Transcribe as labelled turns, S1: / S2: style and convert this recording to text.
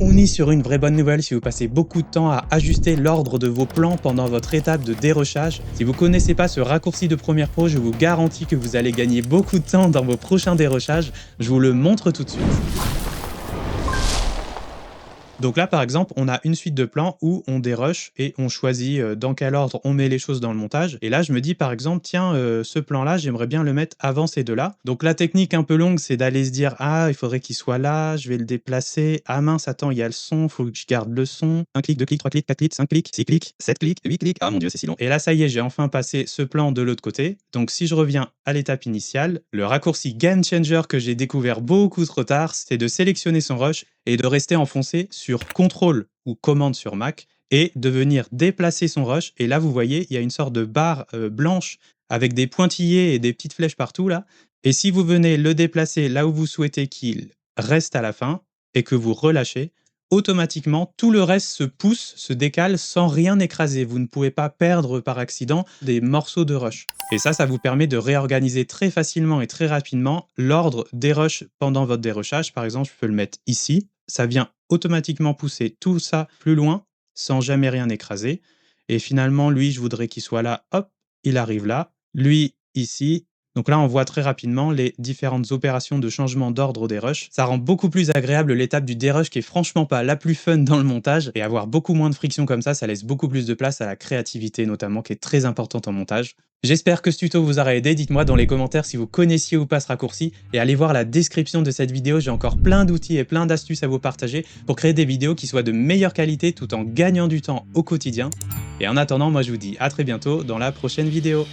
S1: On est sur une vraie bonne nouvelle si vous passez beaucoup de temps à ajuster l'ordre de vos plans pendant votre étape de dérochage. Si vous connaissez pas ce raccourci de Premiere Pro, je vous garantis que vous allez gagner beaucoup de temps dans vos prochains dérochages. Je vous le montre tout de suite. Donc là, par exemple, on a une suite de plans où on dérush et on choisit dans quel ordre on met les choses dans le montage. Et là, je me dis par exemple, tiens, ce plan-là, j'aimerais bien le mettre avant ces deux-là. Donc la technique un peu longue, c'est d'aller se dire, ah, il faudrait qu'il soit là, je vais le déplacer. Ah mince, attends, il y a le son, faut que je garde le son. Un clic, deux clics, trois clics, quatre clics, cinq clics, six clics, sept clics, huit clics. Ah mon dieu, c'est si long. Et là, ça y est, j'ai enfin passé ce plan de l'autre côté. Donc si je reviens à l'étape initiale, le raccourci Game Changer que j'ai découvert beaucoup trop tard, c'est de sélectionner son rush et de rester enfoncé sur CTRL ou commande sur Mac et de venir déplacer son rush. Et là, vous voyez, il y a une sorte de barre blanche avec des pointillés et des petites flèches partout là. Et si vous venez le déplacer là où vous souhaitez qu'il reste à la fin et que vous relâchez, automatiquement, tout le reste se pousse, se décale sans rien écraser. Vous ne pouvez pas perdre par accident des morceaux de rush. Et ça vous permet de réorganiser très facilement et très rapidement l'ordre des rushs pendant votre dérushage. Par exemple, je peux le mettre ici. Ça vient automatiquement pousser tout ça plus loin sans jamais rien écraser. Et finalement, lui, je voudrais qu'il soit là. Hop, il arrive là. Lui, ici. Donc là, on voit très rapidement les différentes opérations de changement d'ordre des rushs. Ça rend beaucoup plus agréable l'étape du dérush qui est franchement pas la plus fun dans le montage. Et avoir beaucoup moins de friction comme ça laisse beaucoup plus de place à la créativité notamment qui est très importante en montage. J'espère que ce tuto vous aura aidé, dites-moi dans les commentaires si vous connaissiez ou pas ce raccourci et allez voir la description de cette vidéo, j'ai encore plein d'outils et plein d'astuces à vous partager pour créer des vidéos qui soient de meilleure qualité tout en gagnant du temps au quotidien. Et en attendant, moi je vous dis à très bientôt dans la prochaine vidéo.